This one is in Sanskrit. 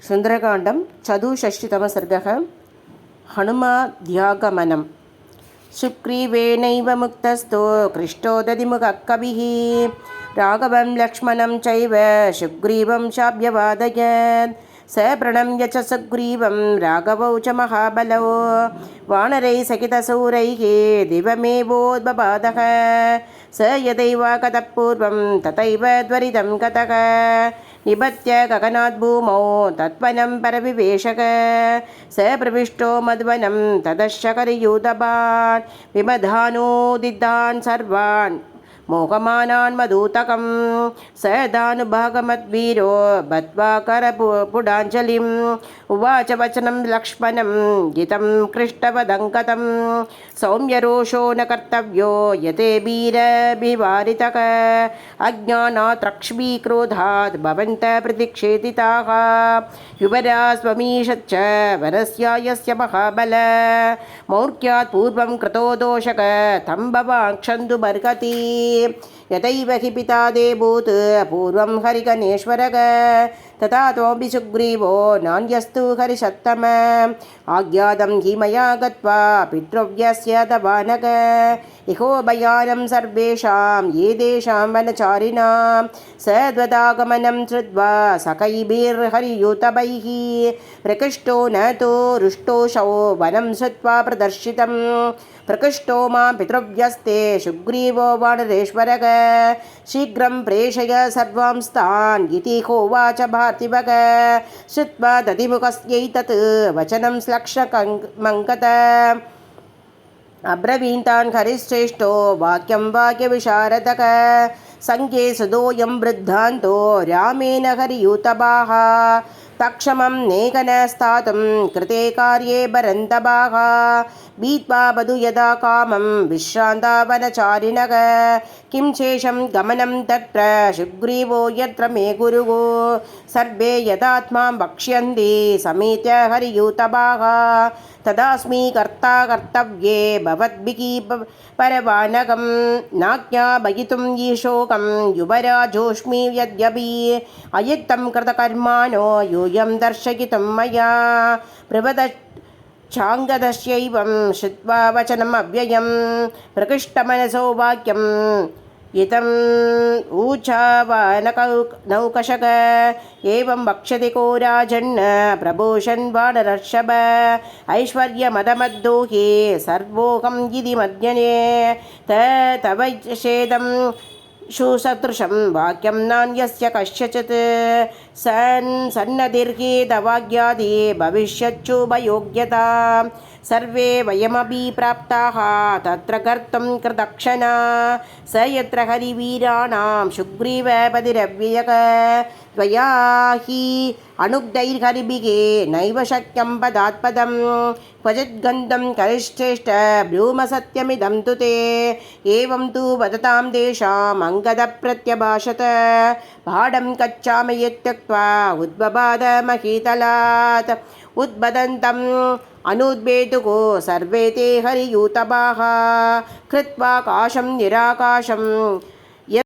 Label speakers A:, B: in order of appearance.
A: सुन्दरकाण्डं चतुष्षष्टितमः सर्गः हनुमाद्यागमनं। सुग्रीवेणैव मुक्तस्थो कृष्टो दधिमुखः कविः राघवं लक्ष्मणं चैव सुग्रीवं चाभ्यवादयत्। स प्रणम्य च सुग्रीवं राघवौ च महाबलौ वानरैः सहितशूरैः दिवमेवोद्बबाधः। स यदैवागतः पूर्वं तथैव त्वरितं गतः निबध्य गगनात् भूमौ तत्वनं परविवेशक। स प्रविष्टो मध्वनं ततश्चकरयूथपान् विमधानोदितान् सर्वान् मोहमानान् मधुतकं। स दानुभागमद्वीरो बद्ध्वा करपुडाञ्जलिम् उवाच वचनं लक्ष्मणं गीतं कृष्टवदङ्कतं। सौम्यरोषो न कर्तव्यो यते वीरभिवारितः अज्ञानात् लक्ष्मीक्रोधात् भवन्तः प्रतिक्षेदिताः। युवराज स्वमीशच्च वनस्यायस्य महाबल मौर्क्यात् पूर्वं कृतो दोषक तं भवान् क्षन्तुमर्हति। यतैव हि पिता देभूत् पूर्वं हरिगणेश्वरः तथा त्वमपि सुग्रीवो नान्यस्तु हरिषत्तम। आज्ञातं हि मया गत्वा पितृव्यस्य दवानक इहोभयानं सर्वेषां ये देशां वनचारिणां। सद्वदागमनं श्रुत्वा सखैभिर्हरियुतभैः प्रकृष्टो न तु रुष्टोषौ वनं श्रुत्वा प्रदर्शितं। प्रकृष्टो मां पितृव्यस्ते सुग्रीवो वानरेश्वरः शीघ्रं प्रेषय सर्वांस्तान् इति होवाच पार्थिवः। श्रुत्वा दधिमुखस्यैतत् वचनं श्लक्ष्मङ्कत अब्रवीन्तान् हरिश्रेष्ठो वाक्यं वाक्यविशारदः। सङ्ख्ये सुदोऽयं वृद्धान्तो रामेण हरियूथपाः तक्षमं नेकन स्थातुं कृते कार्ये भरन्तभाः। भीत्वा वधू यदा कामं विश्रान्ता वनचारिणः किं शेषं गमनं तत्र सुग्रीवो यत्र मे गुरुः। सर्वे यदात्मां वक्ष्यन्ति समेत्य हरियूथपाः तदास्मि कर्ता कर्तव्ये भवद्भिः परवानकं नाज्ञापयितुं ईशोकं युवराजोऽस्मि यद्यपि अयुक्तं कृतकर्माणो यूयं दर्शयितुं मया प्रवदच्छाङ्गदस्यैवं श्रुत्वा वचनम् अव्ययं प्रकृष्टमनसो वाक्यम् इदम् ऊचावानकनौकशक एवं वक्ष्यति को राजन् प्रभूषन् वानरर्षभ ऐश्वर्यमदमद्दोहे सर्वोऽहं यदि मध्यने तव चेदं सुसदृशं वाक्यं नान्यस्य कस्यचित् सन्नतिर्हेतवाग्यादि भविष्यच्छुभयोग्यता। सर्वे वयमपि प्राप्ताः तत्र कर्तुं कृतक्षणा। स यत्र हरिवीराणां सुग्रीवपतिरव्ययः त्वया हि अनुग्धैर्हरिभिः नैव शक्यं पदात्पदं क्वचिद्गन्धं करिश्चेष्ट ब्रूम सत्यमिदं तु ते। एवं तु वदतां देशाम् अङ्गदप्रत्यभाषत भाडं गच्छामि इत्युक्त्वा उद्बबाध महीतलात् उद्बदन्तम् अनुद्वेतुः सर्वे ते हरियूथपाः कृत्वा काशं निराकाशं